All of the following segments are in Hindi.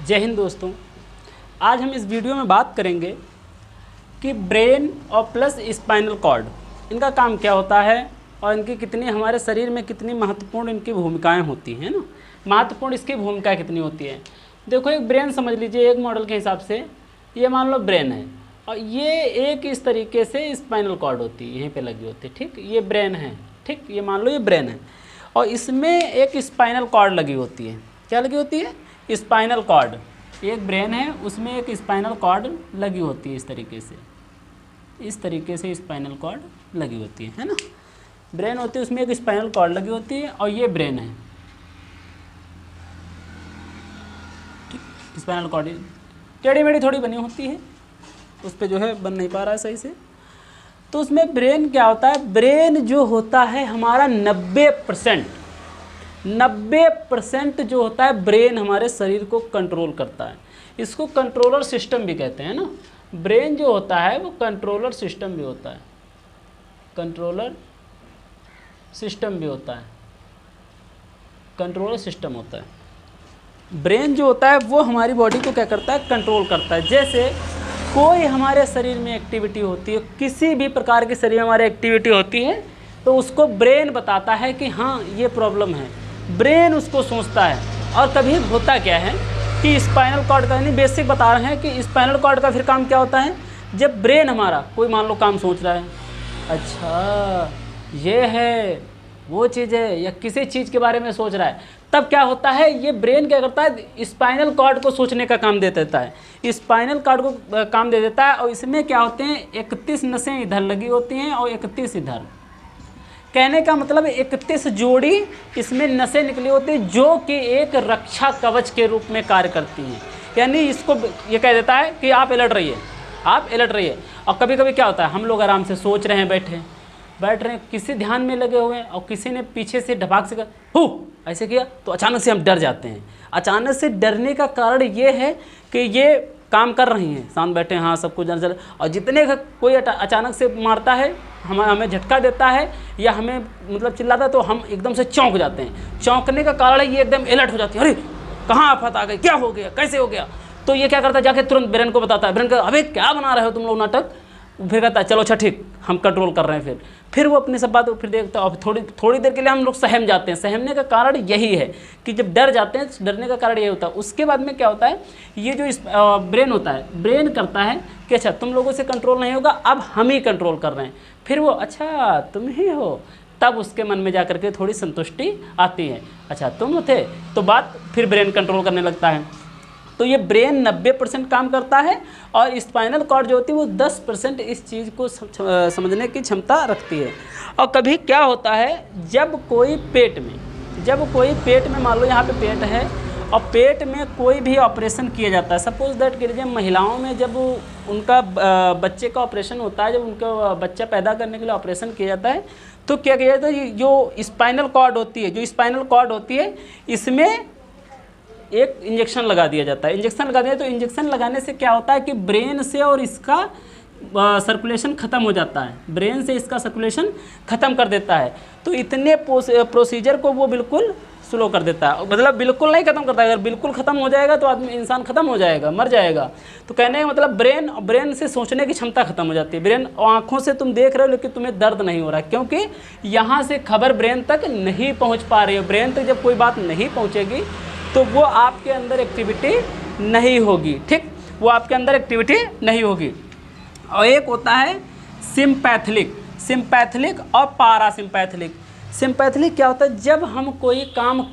जय हिंद दोस्तों। आज हम इस वीडियो में बात करेंगे कि ब्रेन और प्लस स्पाइनल कॉर्ड, इनका काम क्या होता है और इनकी कितनी हमारे शरीर में कितनी महत्वपूर्ण इनकी भूमिकाएं होती हैं ना। महत्वपूर्ण इसकी भूमिका कितनी होती है। देखो, एक ब्रेन समझ लीजिए, एक मॉडल के हिसाब से ये मान लो ब्रेन है और ये एक इस तरीके से स्पाइनल कॉर्ड होती है, यहीं पे लगी होती है। ठीक, ये ब्रेन है। ठीक, ये मान लो ये ब्रेन है और इसमें एक स्पाइनल कॉर्ड लगी होती है। क्या लगी होती है? Spinal cord. एक ब्रेन है, उसमें एक स्पाइनल कॉर्ड लगी होती है। इस तरीके से स्पाइनल कॉर्ड लगी होती है ना। ब्रेन होती है, उसमें एक स्पाइनल कॉर्ड लगी होती है और ये ब्रेन है। ठीक, स्पाइनल कॉर्ड टेढ़ी मेढ़ी थोड़ी बनी होती है, उस पर जो है बन नहीं पा रहा है सही से। तो उसमें ब्रेन क्या होता है? ब्रेन जो होता है हमारा 90% जो होता है ब्रेन हमारे शरीर को कंट्रोल करता है। इसको कंट्रोलर सिस्टम भी कहते हैं ना। ब्रेन जो होता है वो कंट्रोलर सिस्टम भी होता है। कंट्रोलर सिस्टम होता है। ब्रेन जो होता है वो हमारी बॉडी को क्या करता है? कंट्रोल करता है। जैसे कोई हमारे शरीर में एक्टिविटी होती है, किसी भी प्रकार के शरीर में हमारे एक्टिविटी होती है, तो उसको ब्रेन बताता है कि हाँ ये प्रॉब्लम है। ब्रेन उसको सोचता है। और कभी होता क्या है कि स्पाइनल कॉर्ड का, यानी बेसिक बता रहे हैं कि स्पाइनल कॉर्ड का फिर काम क्या होता है। जब ब्रेन हमारा कोई मान लो काम सोच रहा है, अच्छा ये है वो चीज़ है, या किसी चीज़ के बारे में सोच रहा है, तब क्या होता है, ये ब्रेन क्या करता है, स्पाइनल कॉर्ड को सोचने का काम दे देता है। स्पाइनल कॉर्ड को काम दे देता है और इसमें क्या होते हैं, 31 नसें इधर लगी होती हैं और 31 इधर। कहने का मतलब 31 जोड़ी इसमें नसें निकली होती हैं जो कि एक रक्षा कवच के रूप में कार्य करती हैं। यानी इसको ये कह देता है कि आप अलर्ट रहिए। और कभी कभी क्या होता है, हम लोग आराम से सोच रहे हैं, बैठ रहे हैं, किसी ध्यान में लगे हुए हैं और किसी ने पीछे से ढपाक से ऐसे किया तो अचानक से हम डर जाते हैं। अचानक से डरने का कारण ये है कि ये काम कर रही हैं, शांत बैठे हैं, हाँ सब कुछ चल, और जितने का कोई अचानक से मारता है, हमें झटका देता है या हमें मतलब चिल्लाता है, तो हम एकदम से चौंक जाते हैं। चौंकने का कारण है ये एकदम अलर्ट हो जाती है। अरे कहाँ आफत आ गई, क्या हो गया, कैसे हो गया? तो ये क्या करता है, जाके तुरंत ब्रेन को बताता है। ब्रेन का अबे क्या बना रहे हो तुम लोग नाटक। फिर कहता है चलो अच्छा ठीक, हम कंट्रोल कर रहे हैं। फिर वो अपनी सब बात फिर देखता है और थोड़ी देर के लिए हम लोग सहम जाते हैं। सहमने का कारण यही है कि जब डर जाते हैं, डरने का कारण यही होता है। उसके बाद में क्या होता है, ये जो ब्रेन होता है, ब्रेन करता है कि अच्छा तुम लोगों से कंट्रोल नहीं होगा, अब हम ही कंट्रोल कर रहे हैं। फिर वो अच्छा तुम ही हो, तब उसके मन में जा करके थोड़ी संतुष्टि आती है। अच्छा तुम थे, तो बात फिर ब्रेन कंट्रोल करने लगता है। तो ये ब्रेन 90% काम करता है और स्पाइनल कॉर्ड जो होती है वो 10% इस चीज़ को समझने की क्षमता रखती है। और कभी क्या होता है, जब कोई पेट में मान लो यहाँ पे पेट है और पेट में कोई भी ऑपरेशन किया जाता है, सपोज दैट के लिए महिलाओं में जब उनका बच्चे का ऑपरेशन होता है, जब उनका बच्चा पैदा करने के लिए ऑपरेशन किया जाता है, तो क्या किया जाता है, जो स्पाइनल कॉर्ड होती है, इसमें एक इंजेक्शन लगा दिया जाता है। तो इंजेक्शन लगाने से क्या होता है कि ब्रेन से और इसका सर्कुलेशन ख़त्म हो जाता है। ब्रेन से इसका सर्कुलेशन ख़त्म कर देता है। तो इतने प्रोसीजर को वो बिल्कुल स्लो कर देता है। मतलब बिल्कुल नहीं ख़त्म करता है। अगर बिल्कुल ख़त्म हो जाएगा तो इंसान ख़त्म हो जाएगा, मर जाएगा। तो कहने का मतलब ब्रेन से सोचने की क्षमता ख़त्म हो जाती है। ब्रेन आँखों से तुम देख रहे हो लेकिन तुम्हें दर्द नहीं हो रहा है, क्योंकि यहाँ से खबर ब्रेन तक नहीं पहुँच पा रही है। ब्रेन तक जब कोई बात नहीं पहुँचेगी तो वो आपके अंदर एक्टिविटी नहीं होगी। ठीक, वो आपके अंदर एक्टिविटी नहीं होगी। और एक होता है सिंपैथिक और पारासिम्पैथिक। सिंपैथिक क्या होता है, जब हम कोई काम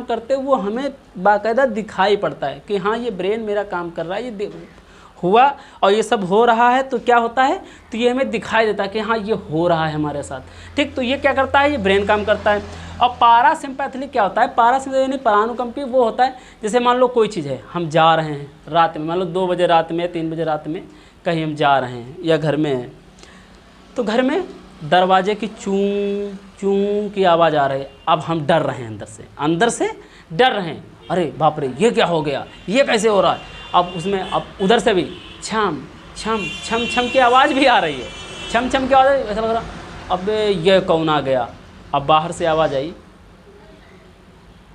करते हैं, वो हमें बाकायदा दिखाई पड़ता है कि हाँ ये ब्रेन मेरा काम कर रहा है, ये हुआ और ये सब हो रहा है। तो क्या होता है, तो ये हमें दिखाई देता है कि हाँ ये हो रहा है हमारे साथ। ठीक, तो ये क्या करता है, ये ब्रेन काम करता है। और पारासिम्पैथिक क्या होता है, पारासिम्पैथिक यानी परानुकंपी, वो होता है जैसे मान लो कोई चीज़ है, हम जा रहे हैं रात में, मान लो 2 बजे रात में, 3 बजे रात में कहीं हम जा रहे हैं या घर में हैं, तो घर में दरवाजे की चूं चूं की आवाज़ आ रही है। अब हम डर रहे हैं, अंदर से डर रहे हैं, अरे बाप रे ये क्या हो गया, ये कैसे हो रहा है। अब उधर से भी छम छम छम छम की आवाज़ भी आ रही है, छम छम की आवाज़, ऐसा लग रहा अब ये कौन आ गया। अब बाहर से आवाज़ आई,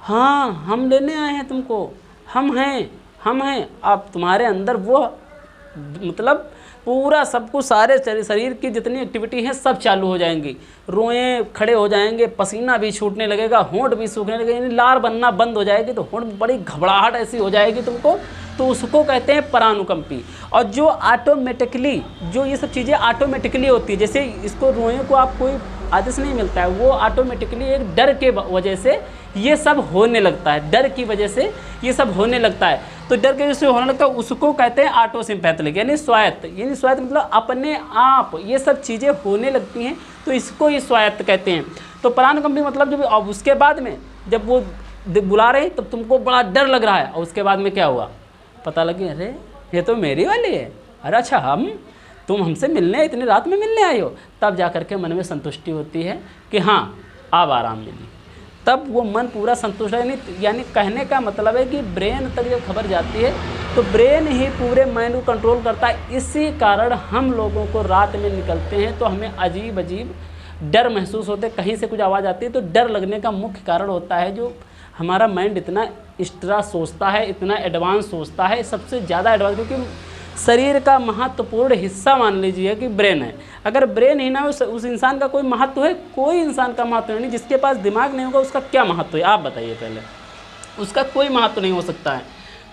हाँ हम लेने आए हैं तुमको, हम हैं। आप तुम्हारे अंदर वो मतलब पूरा सब कुछ, सारे शरीर की जितनी एक्टिविटी है सब चालू हो जाएंगी, रोएं खड़े हो जाएंगे, पसीना भी छूटने लगेगा, होंठ भी सूखने लगेगा, यानी लार बनना बंद हो जाएगी, तो होंठ बड़ी घबराहट ऐसी हो जाएगी तुमको, तो उसको कहते हैं परानुकंपी। और जो ऑटोमेटिकली, जो ये सब चीज़ें ऑटोमेटिकली होती है, जैसे इसको रोएं को आप कोई आदेश नहीं मिलता है, वो ऑटोमेटिकली एक डर के वजह से ये सब होने लगता है, डर की वजह से ये सब होने लगता है। तो डर की वजह से होने लगता है, उसको कहते हैं ऑटो सिंपैथिक, यानी स्वायत्त। यानी स्वायत्त मतलब अपने आप ये सब चीज़ें होने लगती हैं, तो इसको ही स्वायत्त कहते हैं। तो परानुकंपी मतलब जब अब उसके बाद में जब वो बुला रहे तब तुमको बड़ा डर लग रहा है, और उसके बाद में क्या हुआ, पता लगे अरे ये तो मेरी वाली है, अरे अच्छा तुम हमसे मिलने, इतनी रात में मिलने आई हो, तब जा कर के मन में संतुष्टि होती है कि हाँ अब आराम मिली, तब वो मन पूरा संतुष्ट है। यानी कहने का मतलब है कि ब्रेन तक जब खबर जाती है तो ब्रेन ही पूरे माइंड को कंट्रोल करता है। इसी कारण हम लोगों को रात में निकलते हैं तो हमें अजीब अजीब डर महसूस होते, कहीं से कुछ आवाज़ आती है तो डर लगने का मुख्य कारण होता है जो हमारा माइंड इतना एक्स्ट्रा सोचता है, इतना एडवांस सोचता है, सबसे ज़्यादा एडवांस, क्योंकि शरीर का महत्वपूर्ण हिस्सा मान लीजिए कि ब्रेन है। अगर ब्रेन ही ना हो उस इंसान का कोई महत्व है? कोई इंसान का महत्व नहीं। जिसके पास दिमाग नहीं होगा उसका क्या महत्व है, आप बताइए पहले, उसका कोई महत्व नहीं हो सकता है।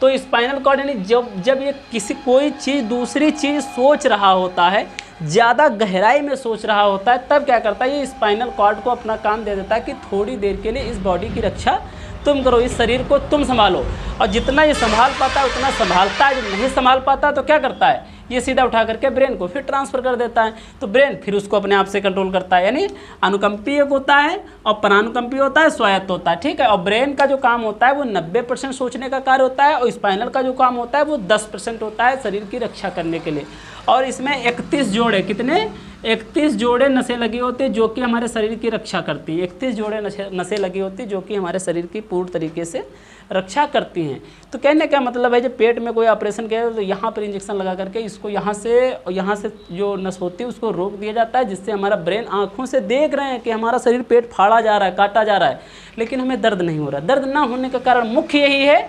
तो स्पाइनल कॉर्ड यानी जब ये कोई चीज़ दूसरी चीज़ सोच रहा होता है, ज़्यादा गहराई में सोच रहा होता है, तब क्या करता है, ये स्पाइनल कॉर्ड को अपना काम दे देता है कि थोड़ी देर के लिए इस बॉडी की रक्षा तुम करो, इस शरीर को तुम संभालो। और जितना ये संभाल पाता है उतना संभालता है, जब नहीं संभाल पाता तो क्या करता है, ये सीधा उठा करके ब्रेन को फिर ट्रांसफ़र कर देता है, तो ब्रेन फिर उसको अपने आप से कंट्रोल करता है। यानी अनुकंपी एक होता है और परानुकंपी होता है, स्वायत्त होता है, ठीक है। और ब्रेन का जो काम होता है वो 90% सोचने का कार्य होता है, और स्पाइनल का जो काम होता है वो 10% होता है शरीर की रक्षा करने के लिए। और इसमें 31 जोड़े, कितने, 31 जोड़े नसें लगी होती जो कि हमारे शरीर की रक्षा करती हैं। 31 जोड़े नसें लगी होती जो कि हमारे शरीर की पूर्ण तरीके से रक्षा करती हैं। तो कहने का मतलब है जब पेट में कोई ऑपरेशन किया तो यहाँ पर इंजेक्शन लगा करके इसको यहाँ से जो नस होती है उसको रोक दिया जाता है, जिससे हमारा ब्रेन आँखों से देख रहे हैं कि हमारा शरीर पेट फाड़ा जा रहा है, काटा जा रहा है, लेकिन हमें दर्द नहीं हो रहा। दर्द ना होने का कारण मुख्य यही है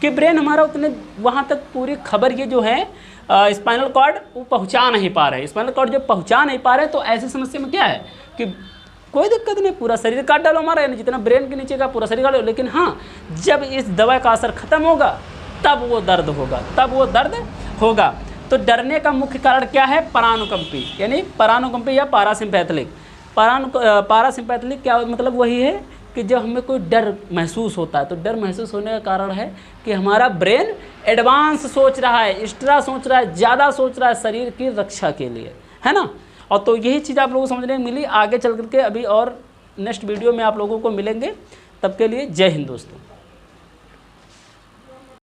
कि ब्रेन हमारा उतने वहाँ तक पूरी खबर ये जो है स्पाइनल कॉर्ड वो पहुँचा नहीं पा रहे। स्पाइनल कॉर्ड जब पहुँचा नहीं पा रहे तो ऐसी समस्या में क्या है कि कोई दिक्कत नहीं, पूरा शरीर काट डालो हमारा, यानी जितना ब्रेन के नीचे का पूरा शरीर काट लो, लेकिन हाँ जब इस दवा का असर खत्म होगा तब वो दर्द होगा, तो डरने का मुख्य कारण क्या है, परानुकंपी, यानी परानुकंपी या पारासिम्पैथिक। पारासिम्पैथिक क्या मतलब, वही है कि जब हमें कोई डर महसूस होता है, तो डर महसूस होने का कारण है कि हमारा ब्रेन एडवांस सोच रहा है, एक्स्ट्रा सोच रहा है, ज़्यादा सोच रहा है शरीर की रक्षा के लिए, है ना। और तो यही चीज़ आप लोगों को समझने में मिली, आगे चल करके अभी और नेक्स्ट वीडियो में आप लोगों को मिलेंगे। तब के लिए जय हिंद दोस्तों।